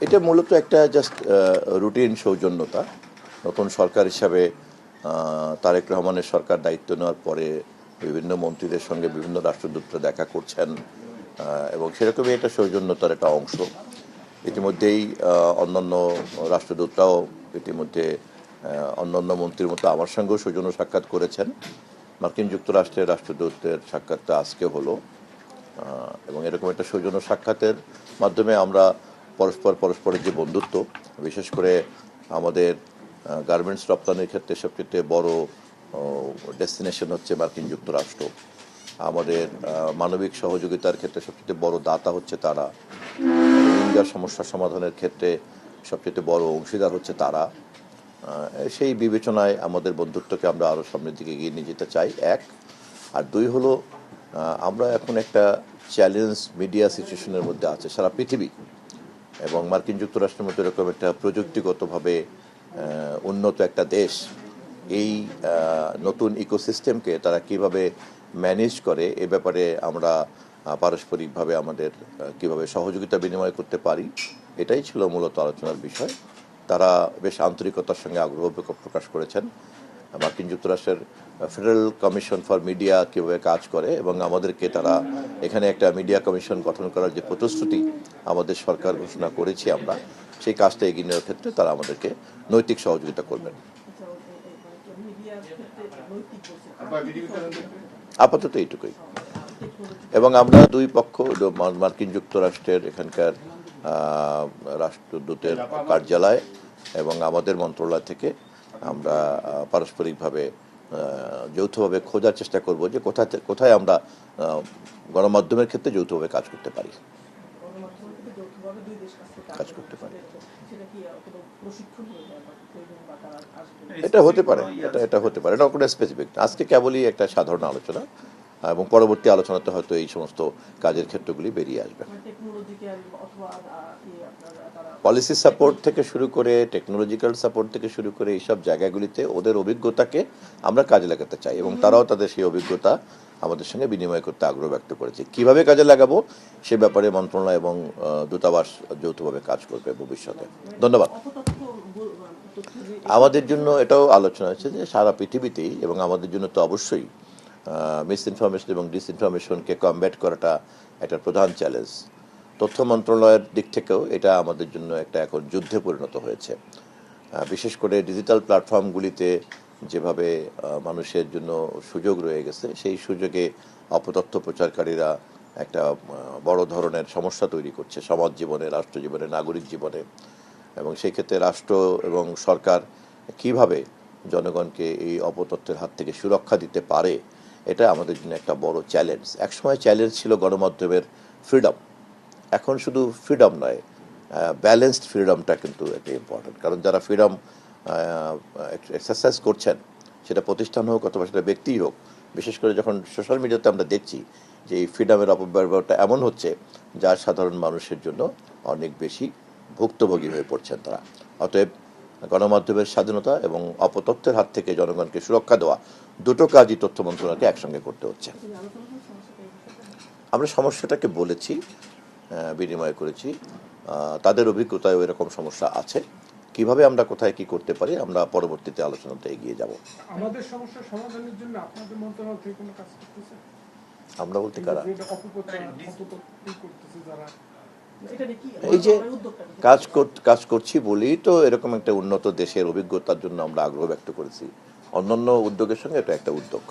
এটা মূলত একটা জাস্ট রুটিন সৌজন্যতা। নতুন সরকার হিসাবে তারেক রহমানের সরকার দায়িত্ব নেওয়ার পরে বিভিন্ন মন্ত্রীদের সঙ্গে বিভিন্ন রাষ্ট্রদূতরা দেখা করছেন, এবং সেরকমই এটা সৌজন্যতার একটা অংশ। ইতিমধ্যেই অন্যান্য রাষ্ট্রদূতরাও ইতিমধ্যে অন্যান্য মন্ত্রীর মতো আমার সঙ্গেও সৌজন্য সাক্ষাৎ করেছেন। মার্কিন যুক্তরাষ্ট্রের রাষ্ট্রদূতের সাক্ষাৎটা আজকে হলো, এবং এরকম একটা সৌজন্য সাক্ষাতের মাধ্যমে আমরা পরস্পরের যে বন্ধুত্ব, বিশেষ করে আমাদের গার্মেন্টস রপ্তানির ক্ষেত্রে সবচেয়ে বড় ডেস্টিনেশন হচ্ছে মার্কিন যুক্তরাষ্ট্র। আমাদের মানবিক সহযোগিতার ক্ষেত্রে সবচেয়ে বড় দাতা হচ্ছে তারা। রোহিঙ্গা সমস্যা সমাধানের ক্ষেত্রে সবচেয়ে বড় অংশীদার হচ্ছে তারা। সেই বিবেচনায় আমাদের বন্ধুত্বকে আমরা আরও সামনের দিকে এগিয়ে নিয়ে যেতে চাই, এক। আর দুই হলো, আমরা এখন একটা চ্যালেঞ্জ মিডিয়া সিচুয়েশনের মধ্যে আছে সারা পৃথিবী, এবং মার্কিন যুক্তরাষ্ট্রের মধ্যে এরকম একটা প্রযুক্তিগতভাবে উন্নত একটা দেশ। এই নতুন ইকোসিস্টেমকে তারা কিভাবে ম্যানেজ করে, এ ব্যাপারে আমরা পারস্পরিকভাবে আমাদের কিভাবে সহযোগিতা বিনিময় করতে পারি, এটাই ছিল মূলত আলোচনার বিষয়। তারা বেশ আন্তরিকতার সঙ্গে আগ্রহ প্রকাশ করেছেন মার্কিন যুক্তরাষ্ট্রের ফেডারেল কমিশন ফর মিডিয়া কীভাবে কাজ করে, এবং আমাদেরকে তারা এখানে একটা মিডিয়া কমিশন গঠন করার যে প্রতিশ্রুতি আমাদের সরকার ঘোষণা করেছি আমরা, সেই কাজটা এগিয়ে নেওয়ার ক্ষেত্রে তারা আমাদেরকে নৈতিক সহযোগিতা করবেন। আপাতত এইটুকুই। এবং আমরা দুই পক্ষ, মার্কিন যুক্তরাষ্ট্রের এখানকার রাষ্ট্রদূতের কার্যালয় এবং আমাদের মন্ত্রণালয় থেকে আমরা পারস্পরিকভাবে যৌথভাবে খোঁজার চেষ্টা করব যে কোথায় আমরা গণমাধ্যমের ক্ষেত্রে যৌথভাবে কাজ করতে পারি। এটা হতে পারে, এটা হতে পারে, এটা কোনো স্পেসিফিক না। আজকে কেবলই একটা সাধারণ আলোচনা, এবং পরবর্তী আলোচনাতে হয়তো এই সমস্ত কাজের ক্ষেত্রগুলি বেরিয়ে আসবে। পলিসি সাপোর্ট থেকে শুরু করে, টেকনোলজিক্যাল সাপোর্ট থেকে শুরু করে, এইসব জায়গাগুলিতে ওদের অভিজ্ঞতাকে আমরা কাজে লাগাতে চাই, এবং তারাও তাদের সেই অভিজ্ঞতা আমাদের সঙ্গে বিনিময় করতে আগ্রহ ব্যক্ত করেছে। কিভাবে কাজে লাগাবো সে ব্যাপারে মন্ত্রণালয় এবং দূতাবাস যৌথভাবে কাজ করবে ভবিষ্যতে। ধন্যবাদ। আমাদের জন্য এটাও আলোচনা হচ্ছে যে সারা পৃথিবীতেই, এবং আমাদের জন্য তো অবশ্যই মিস ইনফরমেশন এবং ডিসইনফরমেশনকে কমব্যাট করাটা একটা প্রধান চ্যালেঞ্জ। তথ্য মন্ত্রণালয়ের দিক থেকেও এটা আমাদের জন্য একটা এখন যুদ্ধে পরিণত হয়েছে। বিশেষ করে ডিজিটাল প্ল্যাটফর্মগুলিতে যেভাবে মানুষের জন্য সুযোগ রয়ে গেছে, সেই সুযোগে অপতথ্য প্রচারকারীরা একটা বড় ধরনের সমস্যা তৈরি করছে সমাজ জীবনে, রাষ্ট্র জীবনে, নাগরিক জীবনে। এবং সেই ক্ষেত্রে রাষ্ট্র এবং সরকার কিভাবে জনগণকে এই অপতথ্যের হাত থেকে সুরক্ষা দিতে পারে, এটা আমাদের জন্য একটা বড় চ্যালেঞ্জ। একসময় চ্যালেঞ্জ ছিল গণমাধ্যমের ফ্রিডম, এখন শুধু ফ্রিডম নয়, ব্যালেন্সড ফ্রিডমটা কিন্তু একটা ইম্পর্টেন্ট। কারণ যারা ফ্রিডম এক্সারসাইজ করছেন, সেটা প্রতিষ্ঠান হোক অথবা সেটা ব্যক্তিই হোক, বিশেষ করে যখন সোশ্যাল মিডিয়াতে আমরা দেখছি যে এই ফ্রিডমের অপব্যবহারটা এমন হচ্ছে যা সাধারণ মানুষের জন্য অনেক বেশি ভুক্তভোগী হয়ে পড়ছেন তারা। অতএব গণমাধ্যমের স্বাধীনতা এবং অপতথ্যের হাত থেকে জনগণকে সুরক্ষা দেওয়া, দুটো কাজই তথ্য মন্ত্রণালয়কে একসঙ্গে করতে হচ্ছে। আমরা সমস্যাটাকে বলেছি, বিনিময় করেছি, তাদের অভিজ্ঞতায় এরকম সমস্যা আছে। কিভাবে আমরা কোথায় কি করতে পারি, আমরা পরবর্তীতে আলোচনাতে এগিয়ে যাব। আমাদের সমস্যা সমাধানের জন্য আপনাদের মন্ত্রণালয় থেকে কোনো কাজ করতেছে? আমরা বলতে কারা? যারা এই যে কাজ করছি বলেই তো এরকম একটা উন্নত দেশের অভিজ্ঞতার জন্য আমরা আগ্রহ ব্যক্ত করেছি। অন্যান্য উদ্যোগের সঙ্গে এটা একটা উদ্যোগ।